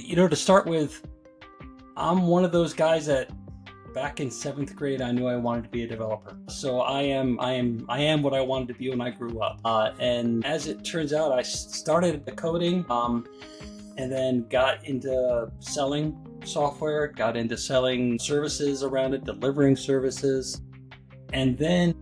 To start with, I'm one of those guys that back in seventh grade, I knew I wanted to be a developer. So I am what I wanted to be when I grew up. And as it turns out, I started coding, and then got into selling software, got into selling services around it, delivering services, and then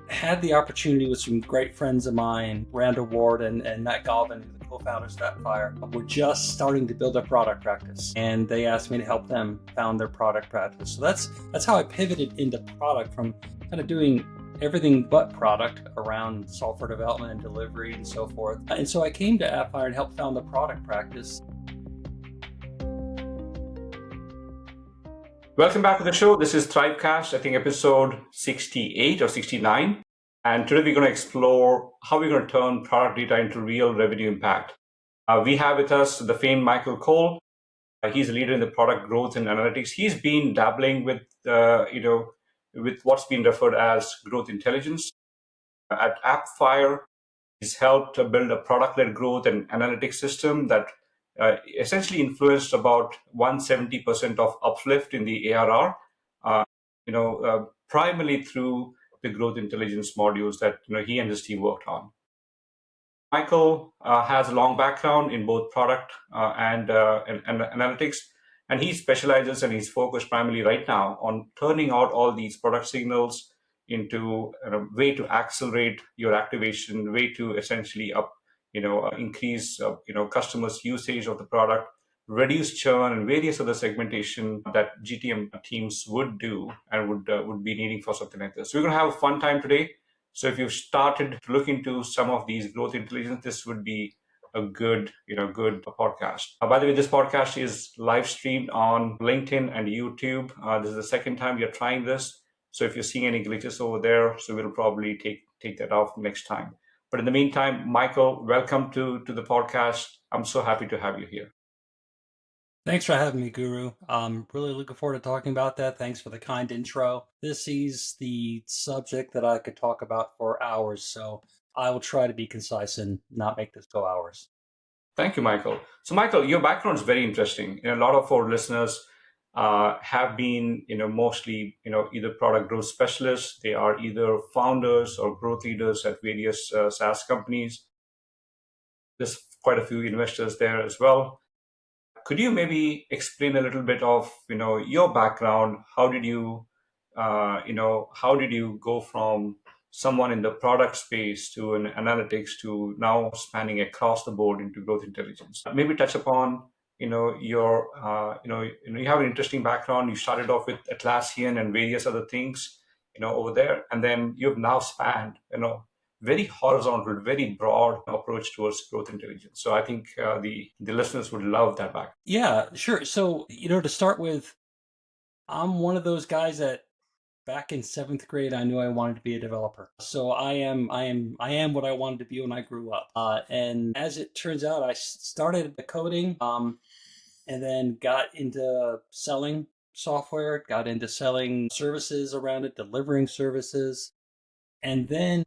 had the opportunity with some great friends of mine, Randall Ward and Matt Galvin, the co-founders of AppFire. We're just starting to build a product practice, and they asked me to help them found their product practice. So that's how I pivoted into product, from kind of doing everything but product around software development and delivery and so forth. And so I came to AppFire and helped found the product practice. Welcome back to the show. This is ThriveCast, I think episode 68 or 69. And today we're going to explore how we're going to turn product data into real revenue impact. We have with us the famed Michael Kuhl. He's a leader in the product growth and analytics. He's been dabbling with, with what's been referred as growth intelligence. At AppFire, he's helped build a product-led growth and analytics system that essentially influenced about 170% of uplift in the ARR, primarily through the growth intelligence modules that he and his team worked on. Michael has a long background in both product and analytics, and he specializes and he's focused primarily right now on turning out all these product signals into a way to accelerate your activation, way to essentially increase customers' usage of the product, reduce churn, and various other segmentation that GTM teams would do and would be needing for something like this. So we're going to have a fun time today. So if you've started to look into some of these growth intelligence, this would be a good podcast. By the way, this podcast is live streamed on LinkedIn and YouTube. This is the second time we are trying this. So if you're seeing any glitches over there, so we'll probably take that off next time. But in the meantime, Michael, welcome to the podcast. I'm so happy to have you here. Thanks for having me, Guru. I'm really looking forward to talking about that. Thanks for the kind intro. This is the subject that I could talk about for hours, so I will try to be concise and not make this go hours. Thank you, Michael. So, Michael, your background is very interesting. A lot of our listeners have been, mostly, either product growth specialists. They are either founders or growth leaders at various SaaS companies. There's quite a few investors there as well. Could you maybe explain a little bit of, your background? How did you go from someone in the product space to an analytics to now spanning across the board into growth intelligence? Maybe touch upon, you have an interesting background. You started off with Atlassian and various other things, over there, and then you've now spanned, very horizontal, very broad approach towards growth intelligence. So I think the listeners would love that back. Yeah, sure. So, to start with, I'm one of those guys that back in seventh grade, I knew I wanted to be a developer. So I am what I wanted to be when I grew up. And as it turns out, I started coding, and then got into selling software, got into selling services around it, delivering services, and then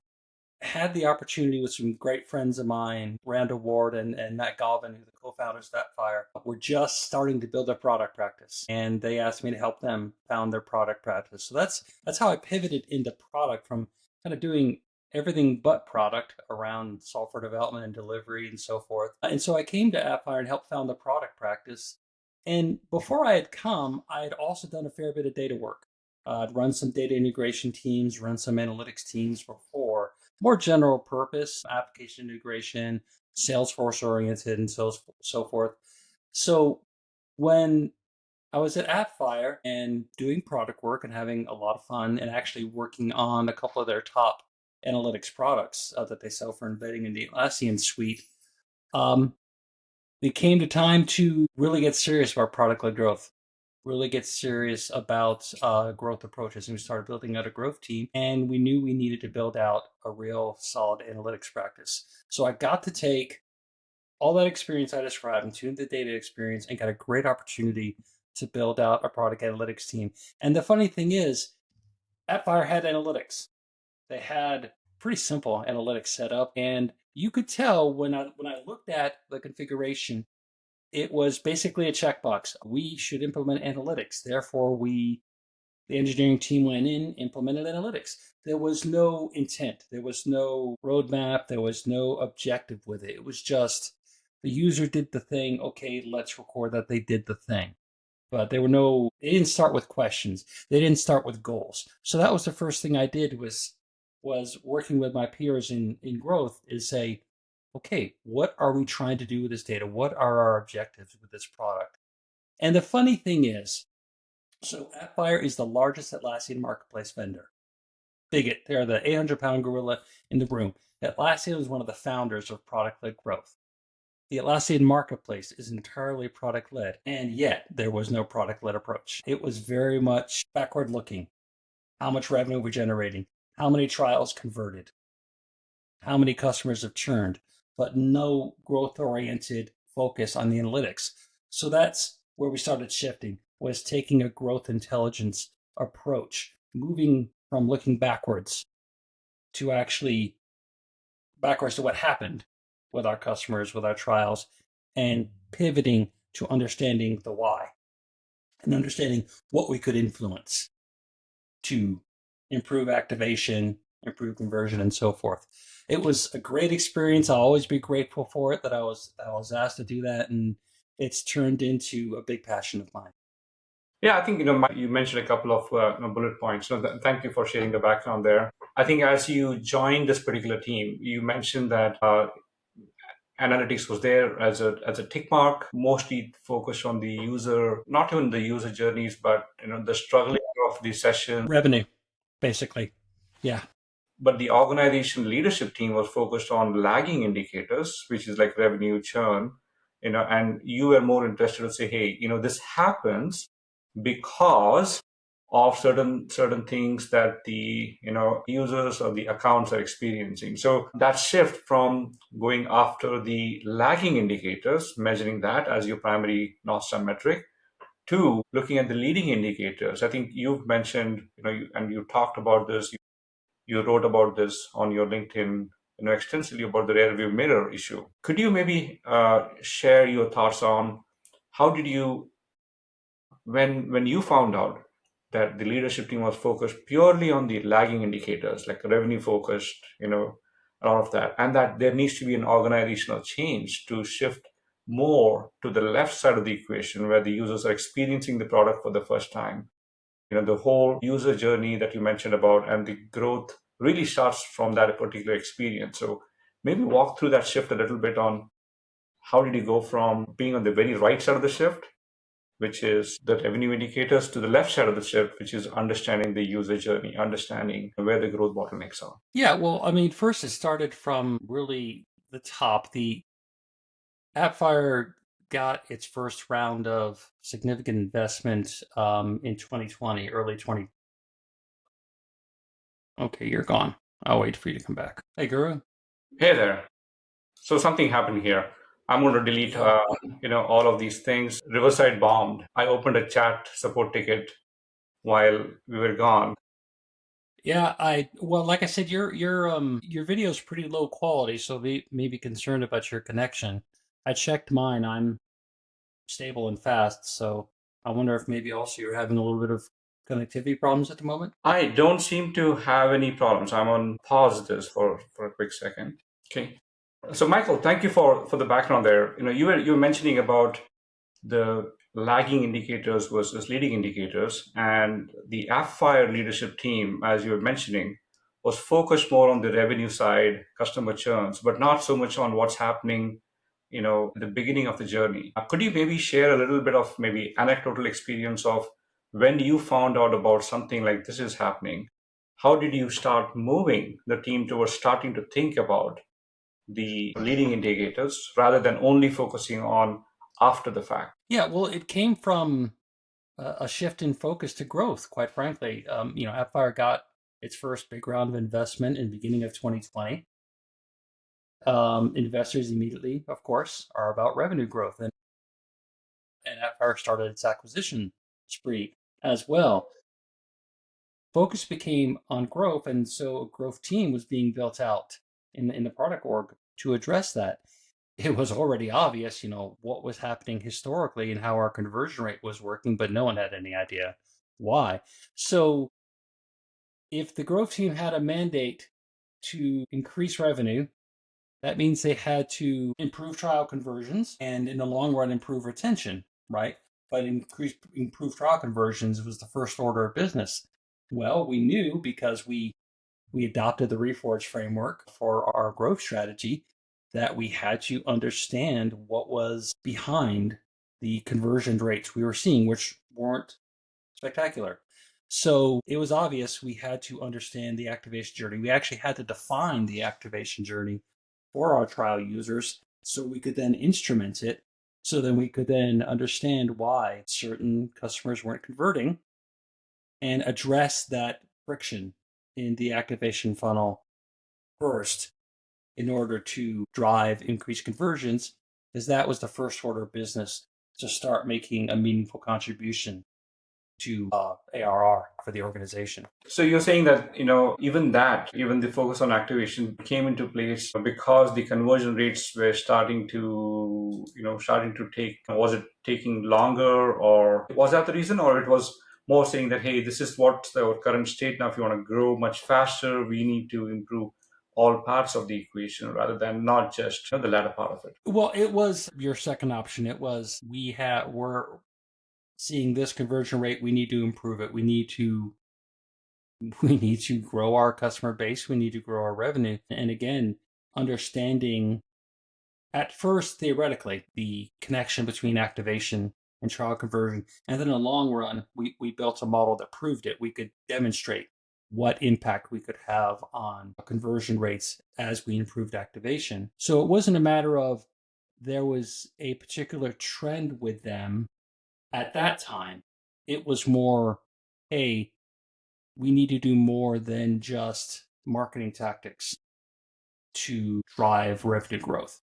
had the opportunity with some great friends of mine, Randall Ward and Matt Galvin, who are the co-founders of AppFire. We're just starting to build a product practice, and they asked me to help them found their product practice. So that's how I pivoted into product, from kind of doing everything but product around software development and delivery and so forth. And so I came to AppFire and helped found the product practice. And before I had come, I had also done a fair bit of data work. I'd run some data integration teams, run some analytics teams before, more general purpose, application integration, Salesforce oriented, and so forth. So when I was at AppFire and doing product work and having a lot of fun and actually working on a couple of their top analytics products that they sell for embedding in the Atlassian suite, it came to time to really get serious about product-led growth, really get serious about growth approaches. And we started building out a growth team, and we knew we needed to build out a real solid analytics practice. So I got to take all that experience I described into the data experience and got a great opportunity to build out a product analytics team. And the funny thing is, AppFire had analytics. They had pretty simple analytics setup, and you could tell when I looked at the configuration, it was basically a checkbox. We should implement analytics. Therefore, the engineering team went in, implemented analytics. There was no intent. There was no roadmap. There was no objective with it. It was just the user did the thing. Okay, let's record that they did the thing. But they didn't start with questions. They didn't start with goals. So that was the first thing I did was working with my peers in growth is say, okay, what are we trying to do with this data? What are our objectives with this product? And the funny thing is, so AppFire is the largest Atlassian marketplace vendor. Bigot, they're the 800-pound gorilla in the room. Atlassian was one of the founders of product-led growth. The Atlassian marketplace is entirely product-led, and yet there was no product-led approach. It was very much backward-looking. How much revenue we're generating, how many trials converted, how many customers have churned, but no growth-oriented focus on the analytics. So that's where we started shifting, was taking a growth intelligence approach, moving from looking backwards to actually backwards to what happened with our customers, with our trials, and pivoting to understanding the why and understanding what we could influence to improve activation, improve conversion, and so forth. It was a great experience. I'll always be grateful for it that I was asked to do that, and it's turned into a big passion of mine. Yeah, I think you mentioned a couple of bullet points. So thank you for sharing the background there. I think as you joined this particular team, you mentioned that analytics was there as a tick mark, mostly focused on the user, not even the user journeys, but the struggling of the session. Revenue, basically. Yeah. But the organization leadership team was focused on lagging indicators, which is like revenue churn, and you were more interested to say, hey, this happens because of certain things that the users or the accounts are experiencing. So that shift from going after the lagging indicators, measuring that as your primary North Star metric, to looking at the leading indicators. I think you've mentioned, and you talked about this, you wrote about this on your LinkedIn, extensively about the rear view mirror issue. Could you maybe share your thoughts on how did you, when you found out that the leadership team was focused purely on the lagging indicators, like revenue focused, all of that, and that there needs to be an organizational change to shift more to the left side of the equation where the users are experiencing the product for the first time. The whole user journey that you mentioned about and the growth really starts from that particular experience. So maybe walk through that shift a little bit on how did you go from being on the very right side of the shift, which is the revenue indicators, to the left side of the shift, which is understanding the user journey, understanding where the growth bottlenecks are. Yeah, well, I mean, first it started from really the top. The AppFire got its first round of significant investment in 2020, early 20. Okay, you're gone. I'll wait for you to come back. Hey, Guru. Hey there. So something happened here. I'm going to delete, all of these things. Riverside bombed. I opened a chat support ticket while we were gone. Yeah, well, like I said, your video is pretty low quality, so they may be concerned about your connection. I checked mine. I'm stable and fast, so I wonder if maybe also you're having a little bit of connectivity problems at the moment. I don't seem to have any problems. I'm on pause this for a quick second. Okay. So Michael, thank you for the background there. You were mentioning about the lagging indicators versus leading indicators, and the AppFire leadership team, as you were mentioning, was focused more on the revenue side, customer churns, but not so much on what's happening, at the beginning of the journey. Could you maybe share a little bit of maybe anecdotal experience of when you found out about something like this is happening? How did you start moving the team towards starting to think about the leading indicators rather than only focusing on after the fact? Yeah, well, it came from a shift in focus to growth, quite frankly. AppFire got its first big round of investment in the beginning of 2020. Investors immediately, of course, are about revenue growth, and AppFire started its acquisition spree as well. Focus became on growth, and so a growth team was being built out in the product org to address that. it was already obvious, what was happening historically and how our conversion rate was working, but no one had any idea why. So if the growth team had a mandate to increase revenue, that means they had to improve trial conversions and in the long run improve retention, right? But improve trial conversions was the first order of business. Well, we knew because we adopted the Reforge framework for our growth strategy that we had to understand what was behind the conversion rates we were seeing, which weren't spectacular. So it was obvious we had to understand the activation journey. We actually had to define the activation journey for our trial users so we could then instrument it. So then we could then understand why certain customers weren't converting and address that friction in the activation funnel first in order to drive increased conversions, because that was the first order of business to start making a meaningful contribution to ARR for the organization. So you're saying that, even the focus on activation came into place because the conversion rates were starting to take, was it taking longer, or was that the reason, or it was more saying that, hey, this is what's our current state now. If you want to grow much faster, we need to improve all parts of the equation rather than not just the latter part of it. Well, it was your second option. It was we're seeing this conversion rate. We need to improve it. We need to grow our customer base. We need to grow our revenue. And again, understanding at first, theoretically, the connection between activation and trial conversion. And then in the long run, we built a model that proved it. We could demonstrate what impact we could have on conversion rates as we improved activation. So it wasn't a matter of there was a particular trend with them at that time. It was more, hey, we need to do more than just marketing tactics to drive revenue growth.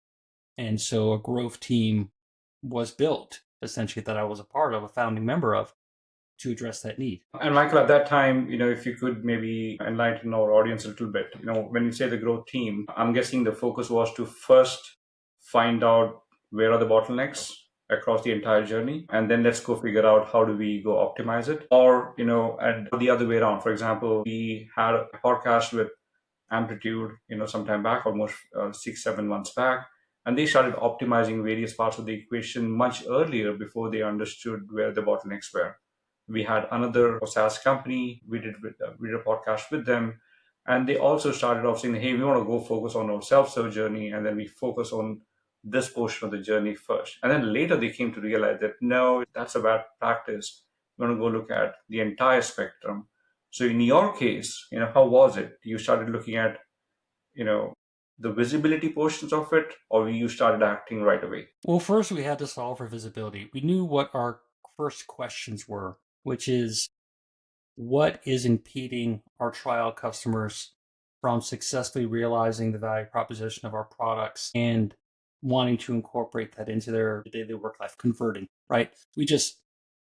And so a growth team was built, essentially, that I was a part of, a founding member of, to address that need. And Michael, at that time, if you could maybe enlighten our audience a little bit, when you say the growth team, I'm guessing the focus was to first find out where are the bottlenecks across the entire journey, and then let's go figure out how do we go optimize it. Or, and the other way around. For example, we had a podcast with Amplitude, sometime back, almost 6-7 months back, and they started optimizing various parts of the equation much earlier before they understood where the bottlenecks were. We had another SaaS company. We did a podcast with them, and they also started off saying, "Hey, we want to go focus on our self-serve journey, and then we focus on this portion of the journey first." And then later they came to realize that no, that's a bad practice. We want to go look at the entire spectrum. So in your case, how was it? You started looking at, you know, the visibility portions of it, or you started acting right away? Well, first we had to solve for visibility. We knew what our first questions were, which is what is impeding our trial customers from successfully realizing the value proposition of our products and wanting to incorporate that into their daily work life, converting, right? We just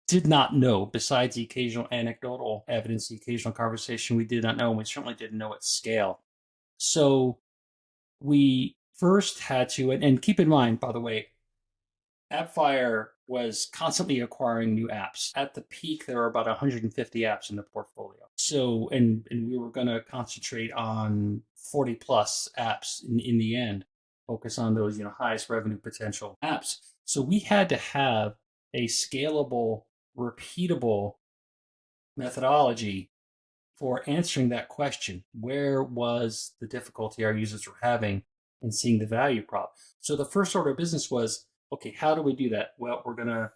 did not know, besides the occasional anecdotal evidence, the occasional conversation, we did not know, and we certainly didn't know at scale. So we first had to, and keep in mind, by the way, AppFire was constantly acquiring new apps. At the peak, there were about 150 apps in the portfolio. So, and we were going to concentrate on 40 plus apps in the end, focus on those, highest revenue potential apps. So we had to have a scalable, repeatable methodology for answering that question. Where was the difficulty our users were having in seeing the value prop? So the first order of business was, okay, how do we do that? Well, we're gonna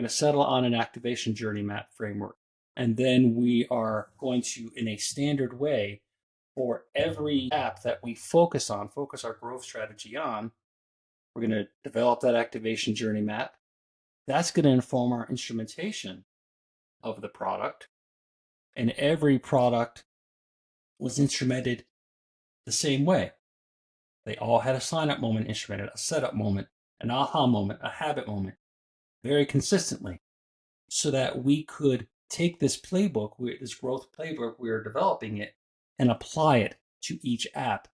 settle on an activation journey map framework. And then we are going to, in a standard way, for every app that we focus our growth strategy on, we're going to develop that activation journey map. That's going to inform our instrumentation of the product. And every product was instrumented the same way. They all had a sign up moment instrumented, a setup moment, an aha moment, a habit moment, very consistently, so that we could take this playbook, this growth playbook, we were developing it, and apply it to each app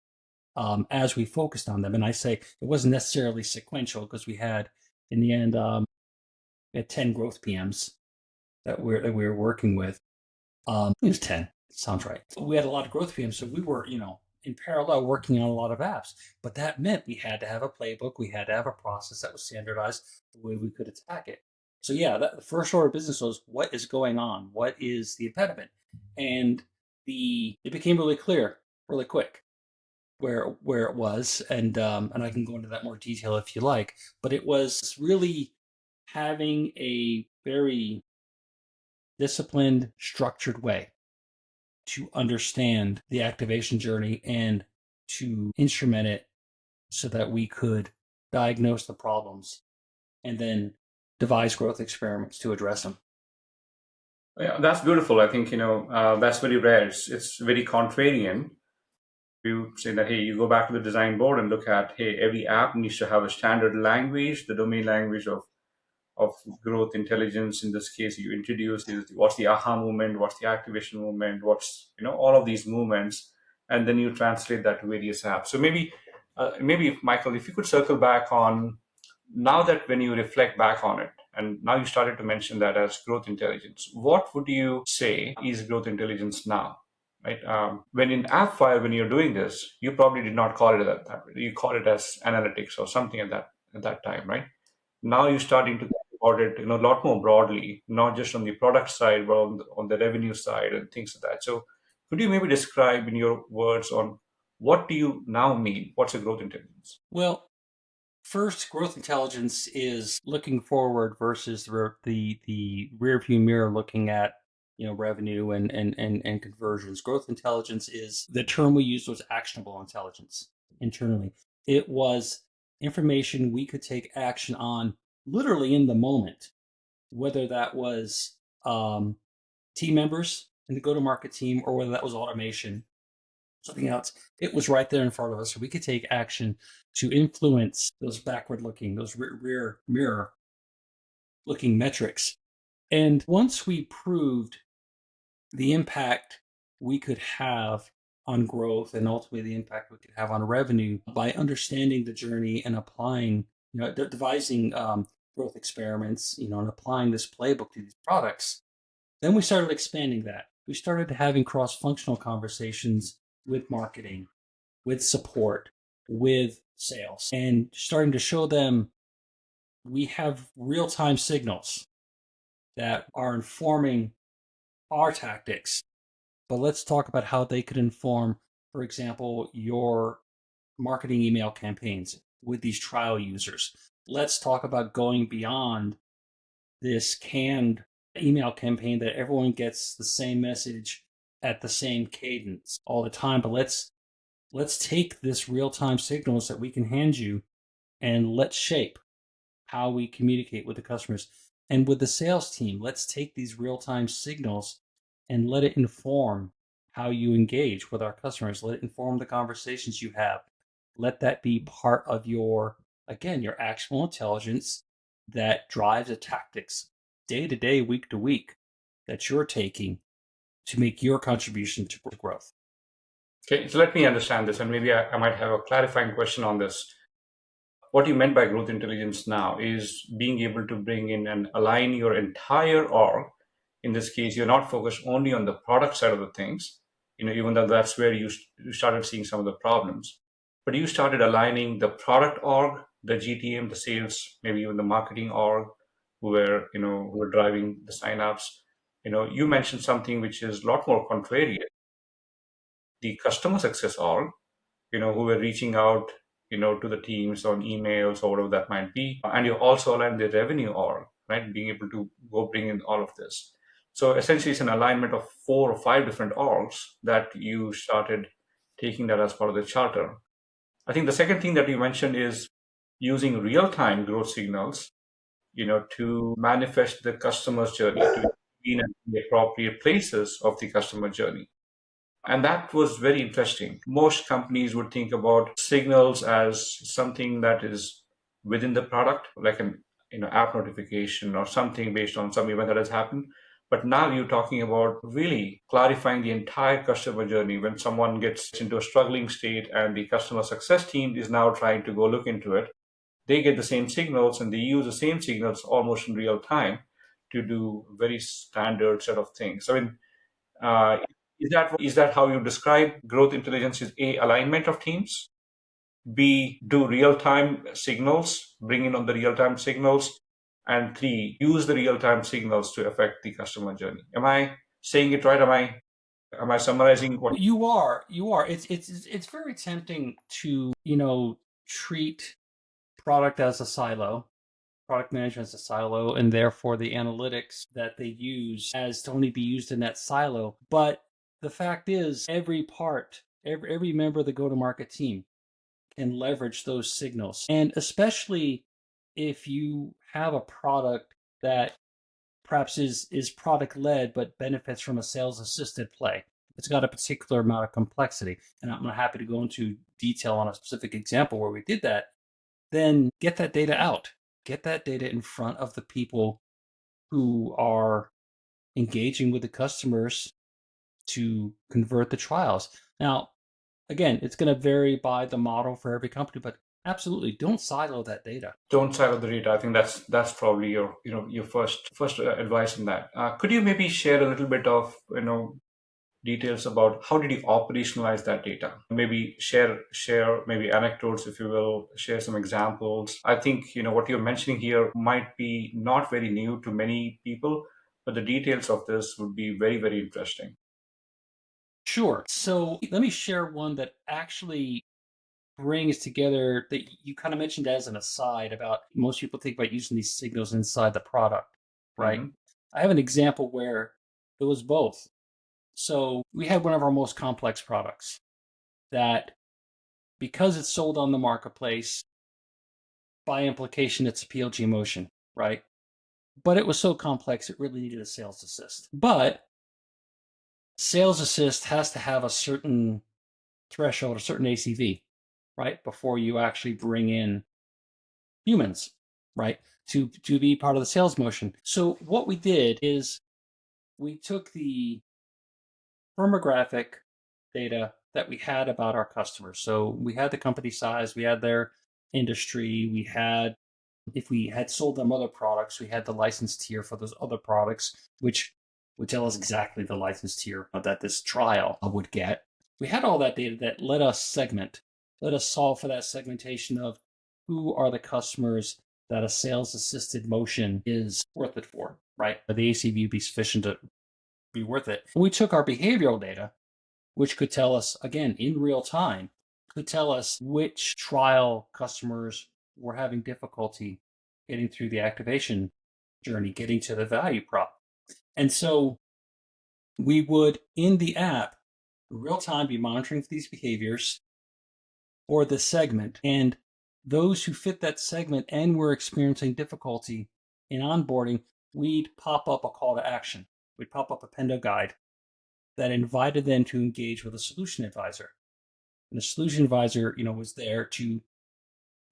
as we focused on them. And I say it wasn't necessarily sequential because we had, in the end, we had 10 growth PMs that we were working with. It was 10. Sounds right. We had a lot of growth PMs, so we were, in parallel working on a lot of apps. But that meant we had to have a playbook. We had to have a process that was standardized the way we could attack it. So yeah, the first order of business was what is going on? What is the impediment? And it became really clear really quick where it was, and I can go into that more detail if you like. But it was really having a very disciplined, structured way to understand the activation journey and to instrument it so that we could diagnose the problems and then devise growth experiments to address them. Yeah, that's beautiful. I think that's very rare. It's very contrarian. You say that, hey, you go back to the design board and look at, hey, every app needs to have a standard language, the domain language of growth intelligence. In this case, you introduce is what's the aha movement, what's the activation movement, what's all of these movements, and then you translate that to various apps. So maybe Michael, if you could circle back on now that when you reflect back on it, and now you started to mention that as growth intelligence, what would you say is growth intelligence now? Right? When in AppFire, when you're doing this, you probably did not call it that way. You call it as analytics or something at that time, right? Now you're starting to think about it, a lot more broadly, not just on the product side, but on the revenue side and things like that. So, could you maybe describe in your words on what do you now mean? What's a growth intelligence? Well, first, growth intelligence is looking forward versus the rear view mirror looking at revenue and conversions. Growth intelligence is the term we used was actionable intelligence internally. It was information we could take action on literally in the moment, whether that was team members in the go-to-market team or whether that was automation, something else. It was right there in front of us, so we could take action to influence those backward-looking, those rear mirror-looking metrics. And once we proved the impact we could have on growth and ultimately the impact we could have on revenue by understanding the journey and applying, devising growth experiments, and applying this playbook to these products, then we started expanding that. We started having cross-functional conversations with marketing, with support, with sales, and starting to show them we have real-time signals that are informing our tactics. But let's talk about how they could inform, for example, your marketing email campaigns with these trial users. Let's talk about going beyond this canned email campaign that everyone gets the same message at the same cadence all the time. But let's take this real-time signals that we can hand you and let's shape how we communicate with the customers. And with the sales team, let's take these real-time signals and let it inform how you engage with our customers. Let it inform the conversations you have. Let that be part of your actionable intelligence that drives the tactics day to day, week to week that you're taking to make your contribution to growth. Okay, so let me understand this, and maybe I might have a clarifying question on this. What you meant by growth intelligence now is being able to bring in and align your entire org. In this case, you're not focused only on the product side of the things, even though that's where you started seeing some of the problems. But you started aligning the product org, the GTM, the sales, maybe even the marketing org, who were driving the signups. You mentioned something which is a lot more contrarian. The customer success org, who were reaching out, to the teams on emails or whatever that might be. And you also align the revenue org, right? Being able to go bring in all of this. So essentially it's an alignment of 4 or 5 different orgs that you started taking that as part of the charter. I think the second thing that you mentioned is using real-time growth signals, to manifest the customer's journey, to be in the appropriate places of the customer journey. And that was very interesting. Most companies would think about signals as something that is within the product, like an app notification or something based on some event that has happened. But now you're talking about really clarifying the entire customer journey. When someone gets into a struggling state and the customer success team is now trying to go look into it, they get the same signals and they use the same signals almost in real time to do very standard set of things. I mean, uh, is that how you describe growth intelligence? Is A, alignment of teams, B, do real time signals, bring in on the real time signals, and three, use the real time signals to affect the customer journey. Am I saying it right? Am I summarizing what? You are. It's very tempting to, treat product as a silo, product management as a silo, and therefore the analytics that they use as to only be used in that silo. But the fact is, every member of the go-to-market team can leverage those signals. And especially if you have a product that perhaps is product led but benefits from a sales assisted play. It's got a particular amount of complexity. And I'm happy to go into detail on a specific example where we did that. Then get that data out. Get that data in front of the people who are engaging with the customers to convert the trials. Now, again, it's going to vary by the model for every company, but absolutely don't silo that data. Don't silo the data. I think that's probably your first advice on that. Could you maybe share a little bit of details about how did you operationalize that data? Maybe share maybe anecdotes, if you will, share some examples. I think what you're mentioning here might be not very new to many people, but the details of this would be very, very interesting. Sure. So let me share one that actually brings together that you kind of mentioned as an aside about most people think about using these signals inside the product, right? Hmm. I have an example where it was both. So we had one of our most complex products that, because it's sold on the marketplace, by implication, it's a PLG motion, right? But it was so complex, it really needed a sales assist. But sales assist has to have a certain threshold, a certain ACV, right? Before you actually bring in humans, right? To be part of the sales motion. So what we did is we took the firmographic data that we had about our customers. So we had the company size, we had their industry, we had, if we had sold them other products, we had the license tier for those other products, which would tell us exactly the license tier that this trial would get. We had all that data that let us segment, let us solve for that segmentation of who are the customers that a sales assisted motion is worth it for, right? The ACV would be sufficient to be worth it. We took our behavioral data, which could tell us, again, in real time, could tell us which trial customers were having difficulty getting through the activation journey, getting to the value prop. And so we would, in the app, real time be monitoring for these behaviors or the segment. And those who fit that segment and were experiencing difficulty in onboarding, we'd pop up a call to action. We'd pop up a Pendo guide that invited them to engage with a solution advisor. And the solution advisor, was there to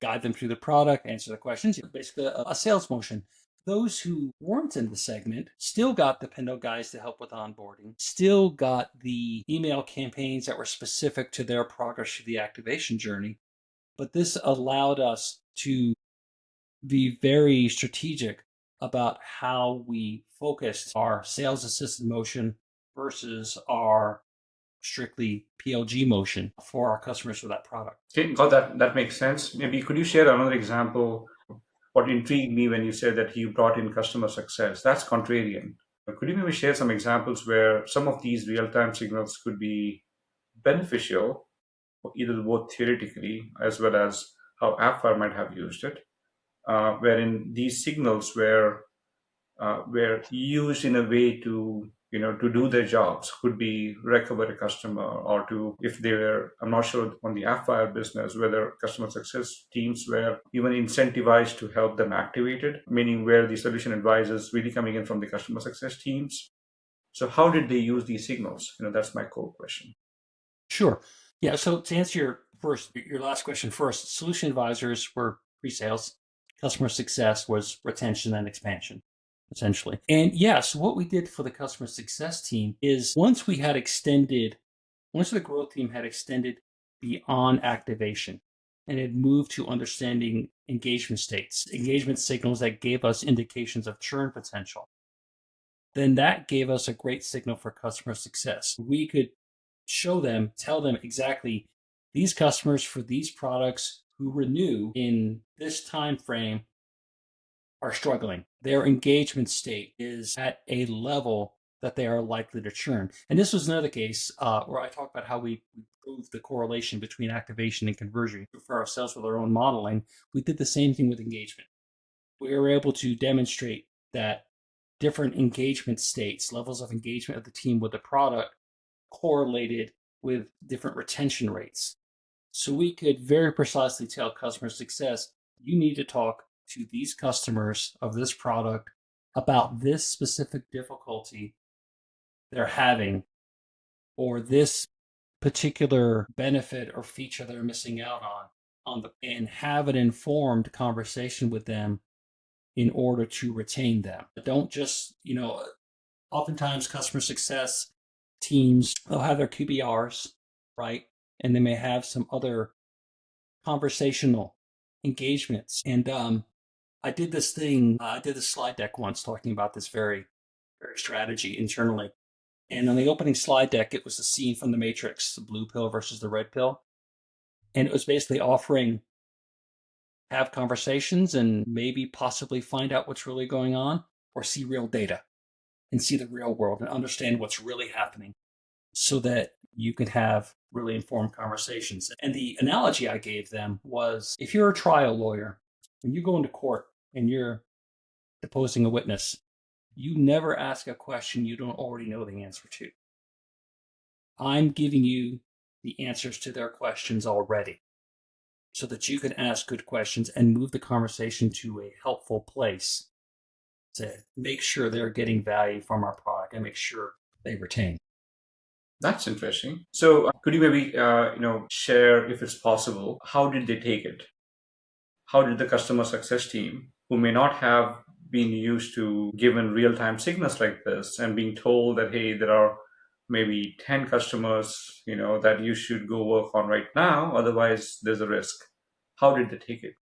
guide them through the product, answer the questions, basically a sales motion. Those who weren't in the segment still got the Pendo guys to help with onboarding, still got the email campaigns that were specific to their progress through the activation journey. But this allowed us to be very strategic about how we focused our sales assisted motion versus our strictly PLG motion for our customers for that product. Okay, got that. That makes sense. Maybe could you share another example? What intrigued me when you said that you brought in customer success, that's contrarian. Could you maybe share some examples where some of these real-time signals could be beneficial, either both theoretically as well as how AppFire might have used it, wherein these signals were used in a way to to do their jobs, could be recover a customer, or to, if they were, I'm not sure on the AppFire business whether customer success teams were even incentivized to help them activate it, meaning where the solution advisors really coming in from the customer success teams. So how did they use these signals? That's my core question. Sure. Yeah. So to answer your last question first, solution advisors were pre-sales. Customer success was retention and expansion. essentially. And so what we did for the customer success team is once the growth team had extended beyond activation and had moved to understanding engagement states, engagement signals that gave us indications of churn potential, then that gave us a great signal for customer success. We could tell them exactly these customers for these products who renew in this time frame are struggling. Their engagement state is at a level that they are likely to churn. And this was another case where I talked about how we proved the correlation between activation and conversion for ourselves with our own modeling. We did the same thing with engagement. We were able to demonstrate that different engagement states, levels of engagement of the team with the product, correlated with different retention rates. So we could very precisely tell customer success, you need to talk to these customers of this product about this specific difficulty they're having or this particular benefit or feature they're missing out and have an informed conversation with them in order to retain them. Don't just, oftentimes customer success teams, they'll have their QBRs, right? And they may have some other conversational engagements. And I did this slide deck once talking about this very, very strategy internally. And on the opening slide deck, it was the scene from The Matrix, the blue pill versus the red pill. And it was basically offering have conversations and maybe possibly find out what's really going on or see real data and see the real world and understand what's really happening so that you can have really informed conversations. And the analogy I gave them was if you're a trial lawyer and you go into court and you're deposing a witness, you never ask a question you don't already know the answer to. I'm giving you the answers to their questions already so that you can ask good questions and move the conversation to a helpful place to make sure they're getting value from our product and make sure they retain. That's interesting. So, could you maybe share, if it's possible, how did they take it? How did the customer success team, who may not have been used to given real-time signals like this, and being told that hey, there are maybe 10 customers, that you should go work on right now, otherwise there's a risk. How did they take it?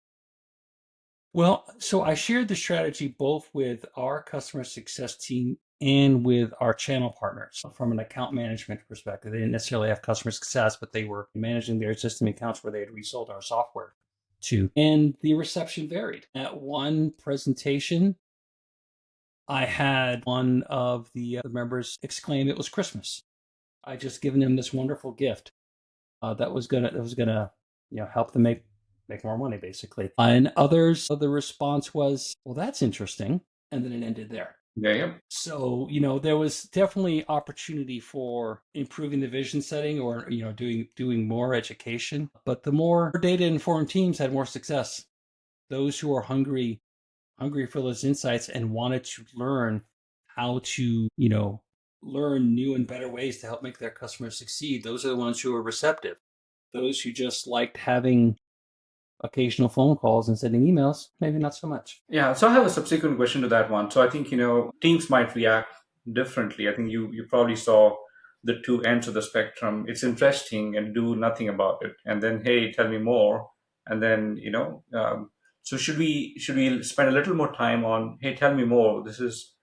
Well, so I shared the strategy both with our customer success team and with our channel partners from an account management perspective. They didn't necessarily have customer success, but they were managing their existing accounts where they had resold our software to. And the reception varied. At one presentation, I had one of the members exclaim it was Christmas. I just given him this wonderful gift that was gonna help them make more money, basically. And others, the response was, well, that's interesting. And then it ended there. Yeah, yeah. So, there was definitely opportunity for improving the vision setting or, doing more education. But the more data informed teams had more success. Those who are hungry for those insights and wanted to learn how to, learn new and better ways to help make their customers succeed. Those are the ones who are receptive. Those who just liked having occasional phone calls and sending emails, maybe not so much. Yeah, so I have a subsequent question to that one. So I think, teams might react differently. I think you probably saw the two ends of the spectrum. It's interesting and do nothing about it. And then, hey, tell me more. And then, so should we spend a little more time on, hey, tell me more. This is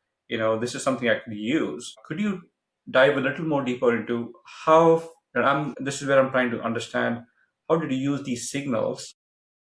something I could use. Could you dive a little more deeper into how, this is where I'm trying to understand, how did you use these signals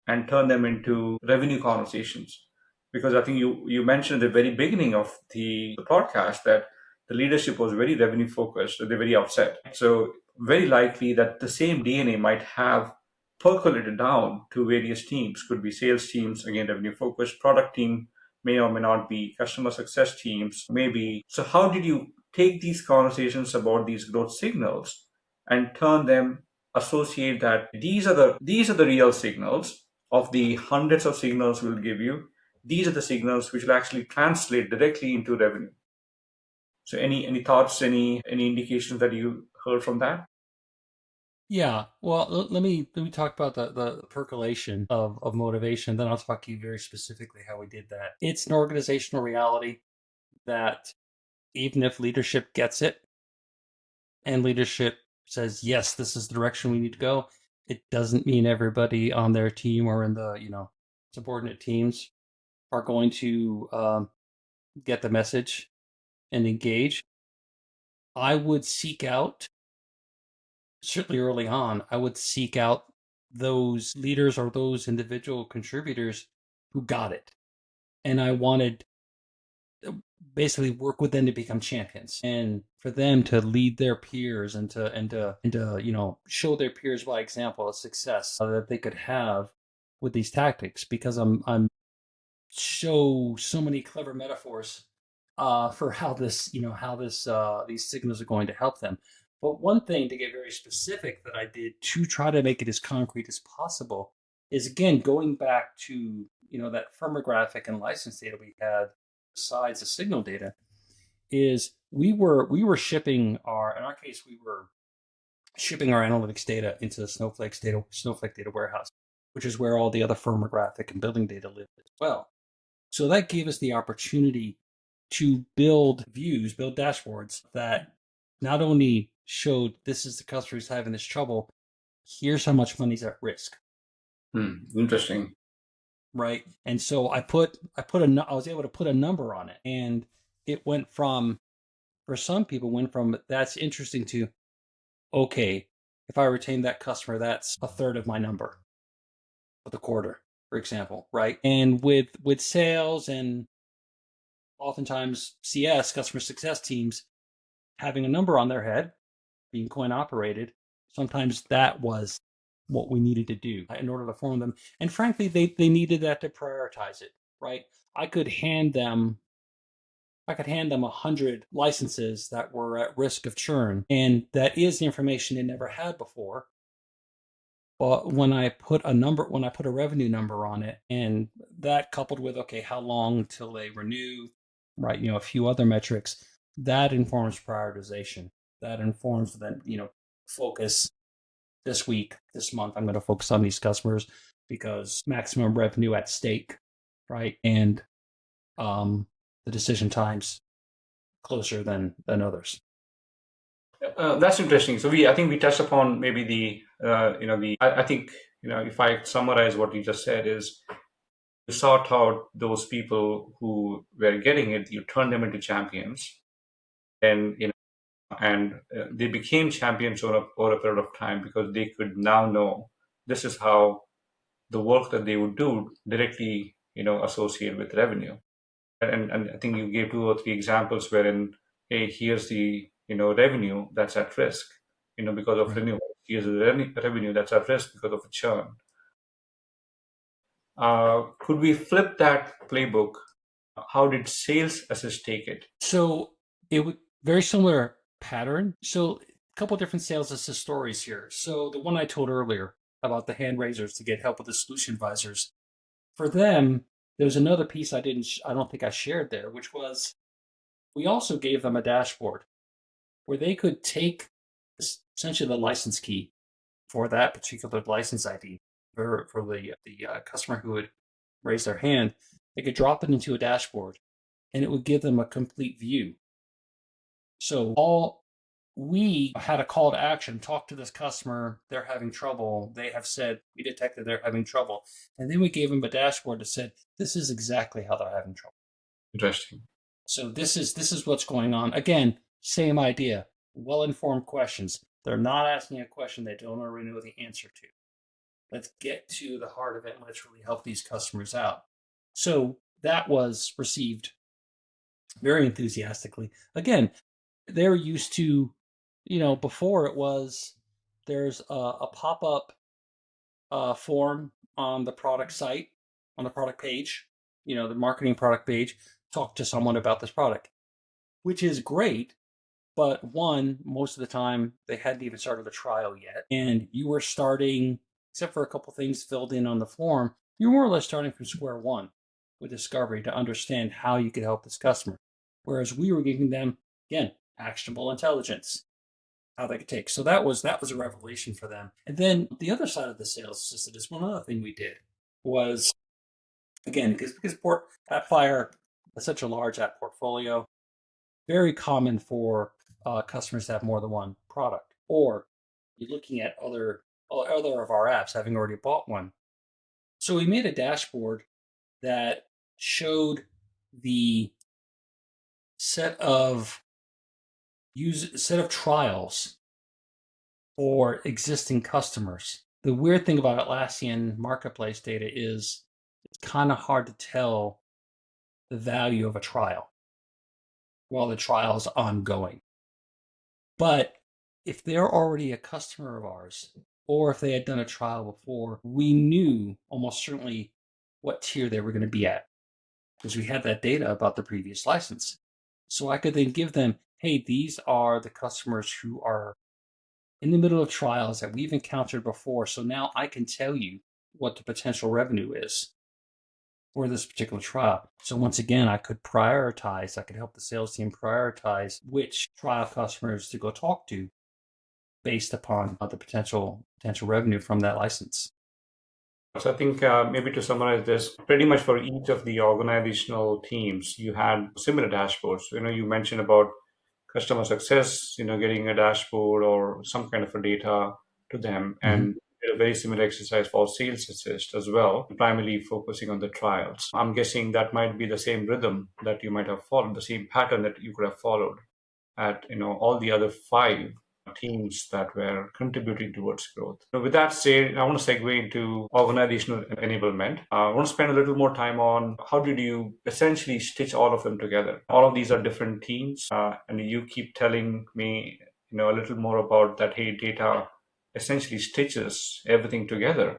and turn them into revenue conversations? Because I think you mentioned at the very beginning of the podcast that the leadership was very revenue focused at the very outset. So very likely that the same DNA might have percolated down to various teams. Could be sales teams, again, revenue focused, product team may or may not be, customer success teams, maybe. So how did you take these conversations about these growth signals and turn them, associate that these are the real signals of the hundreds of signals we'll give you? These are the signals which will actually translate directly into revenue. So any thoughts, any indications that you heard from that? Yeah, well, let me talk about the percolation of motivation. Then I'll talk to you very specifically how we did that. It's an organizational reality. that even if leadership gets it and leadership says, yes, this is the direction we need to go, it doesn't mean everybody on their team or in the, subordinate teams are going to get the message and engage. I would seek out, certainly early on, I would seek out those leaders or those individual contributors who got it. And I wanted basically work with them to become champions and for them to lead their peers and to show their peers by example a success that they could have with these tactics, because I'm so many clever metaphors for how this how this these signals are going to help them. But one thing to get very specific that I did to try to make it as concrete as possible is, again, going back to that firmographic and license data we had besides the signal data, is we were shipping our in our case we were shipping our analytics data into the Snowflake data warehouse, which is where all the other firmographic and building data live as well. So that gave us the opportunity to build views, build dashboards that not only showed this is the customer who's having this trouble, here's how much money's at risk. Interesting. Right. And so I was able to put a number on it, and it went from, for some people, that's interesting to, okay, if I retain that customer, that's a third of my number for the quarter, for example, right? And with sales and oftentimes CS, customer success teams, having a number on their head, being coin operated, sometimes that was what we needed to do in order to form them. And frankly, they needed that to prioritize it, right? I could hand them 100 licenses that were at risk of churn, and that is the information they never had before. But when I put a revenue number on it, and that coupled with, okay, how long till they renew, right? A few other metrics, that informs prioritization. That informs then, focus this week, this month, I'm going to focus on these customers because maximum revenue at stake, right? And the decision times closer than others. That's interesting. So I think we touched upon maybe I think, if I summarize what you just said is, you sought out those people who were getting it, you turned them into champions, and they became champions over a period of time because they could now know this is how the work that they would do directly, associate with revenue. And I think you gave 2 or 3 examples wherein, hey, here's the revenue that's at risk, because of Right. renewal. Here's the revenue that's at risk because of a churn. Could we flip that playbook? How did sales assist take it? So it would very similar pattern. So a couple different sales assist stories here. So the one I told earlier about the hand raisers to get help with the solution advisors, for them, there was another piece I don't think I shared there, which was we also gave them a dashboard where they could take essentially the license key for that particular license ID for the customer who would raise their hand. They could drop it into a dashboard, and it would give them a complete view. So we had a call to action: talk to this customer. They're having trouble. They have said we detected they're having trouble, and then we gave them a dashboard that said this is exactly how they're having trouble. Interesting. So this is what's going on. Again, same idea. Well-informed questions. They're not asking a question they don't already know the answer to. Let's get to the heart of it and let's really help these customers out. So that was received very enthusiastically. Again, they're used to, before it was there's a pop-up form on the product site, on the product page, the marketing product page, talk to someone about this product, which is great. But one, most of the time, they hadn't even started the trial yet. And you were starting, except for a couple things filled in on the form, you're more or less starting from square one with discovery to understand how you could help this customer. Whereas we were giving them, again, actionable intelligence, how they could take. So that was a revelation for them. And then the other side of the sales assistant is one other thing we did was, again, because AppFire is such a large app portfolio, very common for customers to have more than one product, or you're looking at other of our apps having already bought one. So we made a dashboard that showed the set of trials for existing customers. The weird thing about Atlassian marketplace data is it's kind of hard to tell the value of a trial while the trial is ongoing. But if they're already a customer of ours, or if they had done a trial before, we knew almost certainly what tier they were going to be at because we had that data about the previous license. So I could then give them, hey, these are the customers who are in the middle of trials that we've encountered before. So now I can tell you what the potential revenue is for this particular trial. So once again, I could help the sales team prioritize which trial customers to go talk to based upon the potential revenue from that license. So I think maybe to summarize this, pretty much for each of the organizational teams, you had similar dashboards. You mentioned about customer success, getting a dashboard or some kind of a data to them, and a very similar exercise for sales assist as well, primarily focusing on the trials. I'm guessing that might be the same rhythm that you might have followed, the same pattern that you could have followed at all the other 5 teams that were contributing towards growth. With that said, I want to segue into organizational enablement. I want to spend a little more time on how did you essentially stitch all of them together. All of these are different teams, and you keep telling me a little more about that. Hey, data essentially stitches everything together.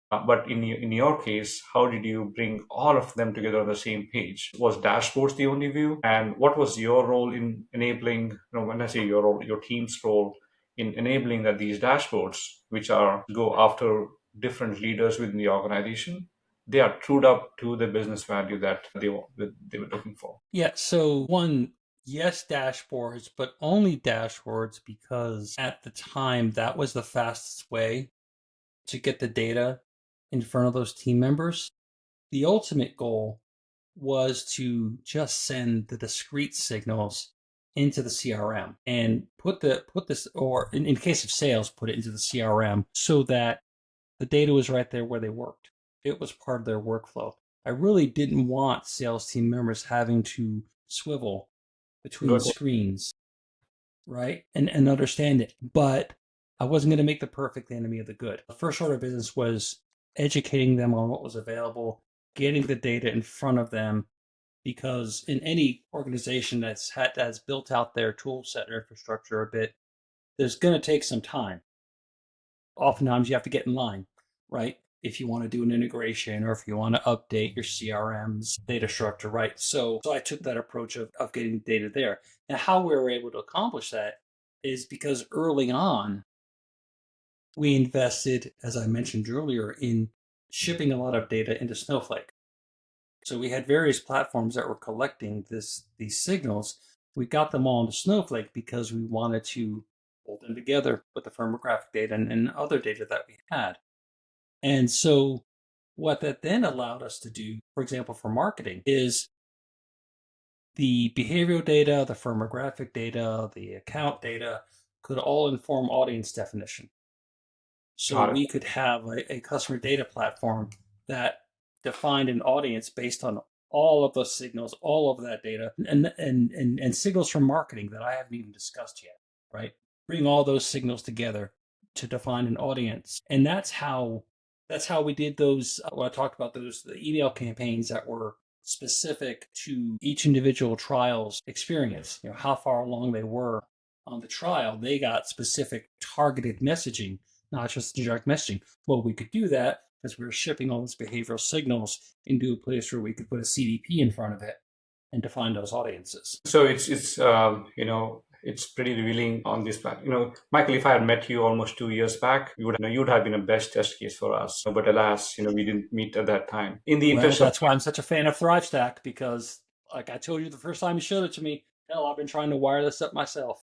But in your case, how did you bring all of them together on the same page? Was dashboards the only view? And what was your role in enabling, when I say your role, your team's role in enabling that these dashboards, which go after different leaders within the organization, they are trued up to the business value that they were looking for? Yeah, so one, yes, dashboards, but only dashboards because at the time that was the fastest way to get the data in front of those team members. The ultimate goal was to just send the discrete signals into the CRM and put this, or in case of sales, put it into the CRM so that the data was right there where they worked. It was part of their workflow. I really didn't want sales team members having to swivel between screens, right? And understand it. But I wasn't going to make the perfect enemy of the good. The first order of business was educating them on what was available, getting the data in front of them, because in any organization that's built out their tool set or infrastructure a bit, there's going to take some time. Oftentimes you have to get in line, right? If you want to do an integration or if you want to update your CRM's data structure, right? So I took that approach of getting data there. Now, how we were able to accomplish that is because early on, we invested, as I mentioned earlier, in shipping a lot of data into Snowflake. So we had various platforms that were collecting these signals. We got them all into Snowflake because we wanted to hold them together with the firmographic data and other data that we had. And so what that then allowed us to do, for example, for marketing, is the behavioral data, the firmographic data, the account data could all inform audience definition. So we could have a customer data platform that defined an audience based on all of those signals, all of that data, and signals from marketing that I haven't even discussed yet, right? Bring all those signals together to define an audience. And that's how we did those, when I talked about the email campaigns that were specific to each individual trial's experience, how far along they were on the trial. They got specific targeted messaging, not just direct messaging. Well, we could do that because we were shipping all these behavioral signals into a place where we could put a CDP in front of it and define those audiences. So it's pretty revealing on this plan. Michael, if I had met you almost 2 years back, you'd have been a best test case for us. But alas, we didn't meet at that time. In the interest that's why I'm such a fan of ThriveStack, because like I told you the first time you showed it to me, hell, I've been trying to wire this up myself.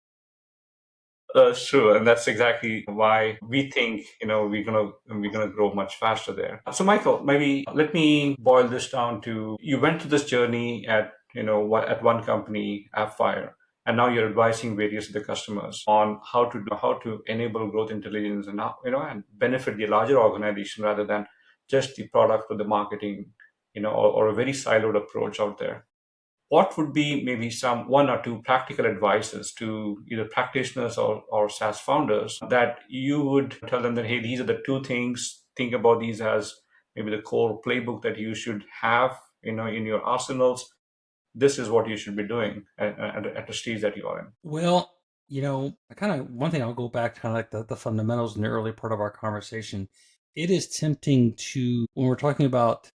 Sure, and that's exactly why we think we're gonna grow much faster there. So, Michael, maybe let me boil this down to: you went through this journey at one company, AppFire. and now you're advising various of the customers on how to enable growth intelligence and how, and benefit the larger organization rather than just the product or the marketing, or a very siloed approach out there. What would be maybe some one or two practical advices to either practitioners or SaaS founders that you would tell them that, hey, these are the two things, think about these as maybe the core playbook that you should have, in your arsenals. This is what you should be doing at the stage that you are in. Well, I kind of, one thing I'll go back to kind of like the fundamentals in the early part of our conversation. It is tempting to, when we're talking about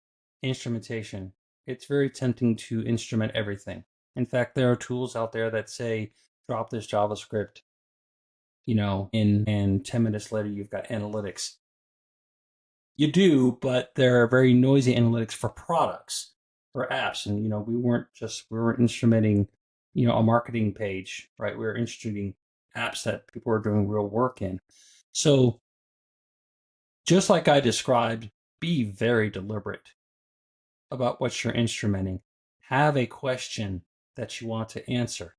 instrumentation, it's very tempting to instrument everything. In fact, there are tools out there that say, drop this JavaScript, and 10 minutes later, you've got analytics. You do, but they're very noisy analytics for products, for apps. And, we weren't instrumenting, a marketing page, right? We were instrumenting apps that people were doing real work in. So just like I described, be very deliberate about what you're instrumenting. Have a question that you want to answer,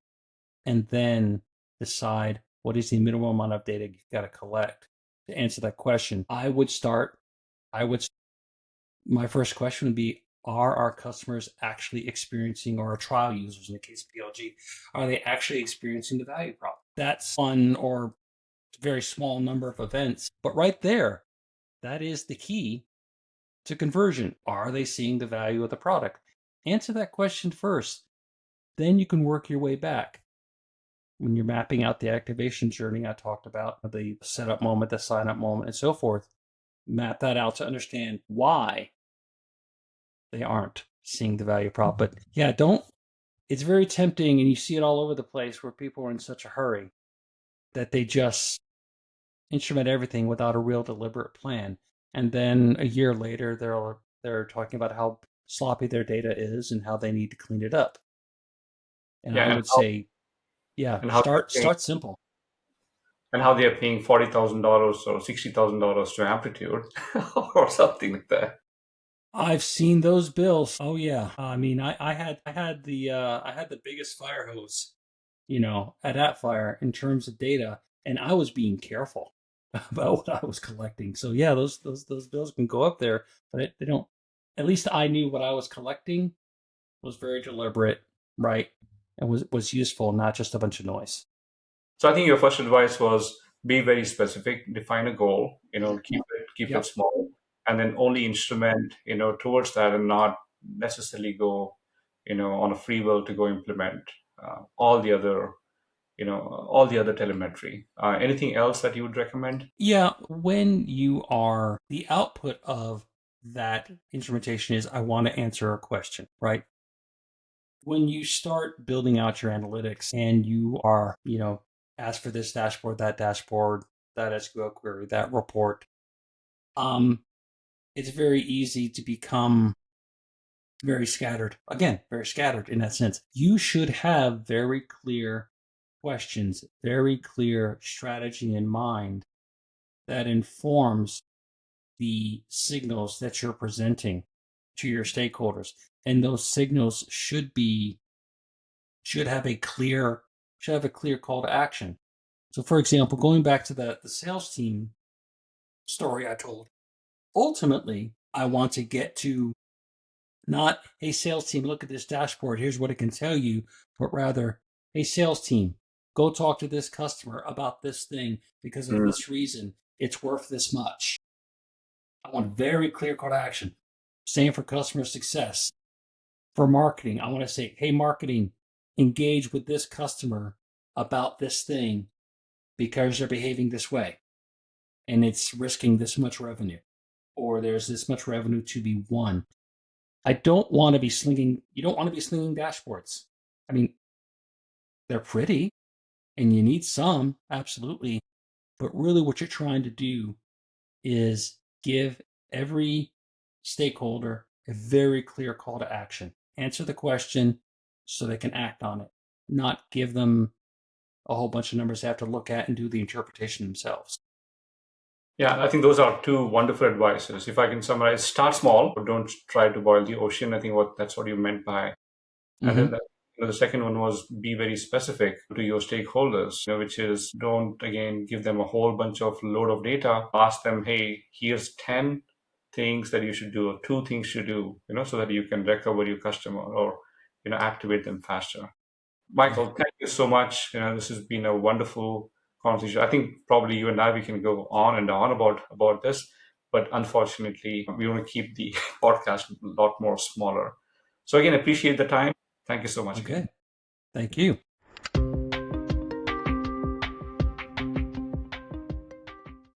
and then decide what is the minimum amount of data you've got to collect to answer that question. My first question would be, are our customers actually experiencing, or our trial users in the case of PLG, are they actually experiencing the value prop? That's one or very small number of events, but right there, that is the key to conversion. Are they seeing the value of the product? Answer that question first. Then you can work your way back. When you're mapping out the activation journey I talked about, the setup moment, the sign up moment, and so forth, map that out to understand why they aren't seeing the value prop. But yeah, it's very tempting, and you see it all over the place where people are in such a hurry that they just instrument everything without a real deliberate plan. And then a year later, they're talking about how sloppy their data is and how they need to clean it up. And Yeah, I would say, yeah, and how start simple. and how they are paying $40,000 or $60,000 to Amplitude or something like that. I've seen those bills. Oh yeah. I mean, I had the biggest fire hose, at AppFire in terms of data, and I was being careful about what I was collecting. So yeah, those bills can go up there, but they don't. At least I knew what I was collecting was very deliberate, right, and was useful, not just a bunch of noise. So I think your first advice was be very specific, define a goal, keep it Yep. small, and then only instrument, towards that, and not necessarily go, on a free will to go implement all the other, all the other telemetry. Anything else that you would recommend? Yeah, when you are, the output of that instrumentation is, I want to answer a question, right? When you start building out your analytics and you are, ask for this dashboard, that SQL query, that report, it's very easy to become very scattered. Again, very scattered in that sense. You should have very clear questions, very clear strategy in mind that informs the signals that you're presenting to your stakeholders. And those signals should have a clear call to action. So for example, going back to the sales team story I told, ultimately I want to get to not, hey sales team, look at this dashboard, here's what it can tell you, but rather, hey sales team, go talk to this customer about this thing because of this reason. It's worth this much. I want very clear call to action. Same for customer success. For marketing, I want to say, hey, marketing, engage with this customer about this thing because they're behaving this way and it's risking this much revenue, or there's this much revenue to be won. You don't want to be slinging dashboards. I mean, they're pretty and you need some, absolutely. But really what you're trying to do is give every stakeholder a very clear call to action. Answer the question so they can act on it, not give them a whole bunch of numbers they have to look at and do the interpretation themselves. Yeah, I think those are two wonderful advices. If I can summarize, start small, but don't try to boil the ocean. I think that's what you meant by. And then The second one was be very specific to your stakeholders, which is don't again give them a whole bunch of load of data. Ask them, hey, here's 10 things that you should do or 2 things to do, so that you can recover your customer or activate them faster. Michael, thank you so much. This has been a wonderful conversation. I think probably you and I we can go on and on about this, but unfortunately we want to keep the podcast a lot more smaller. So again, appreciate the time. Thank you so much. Okay. Thank you.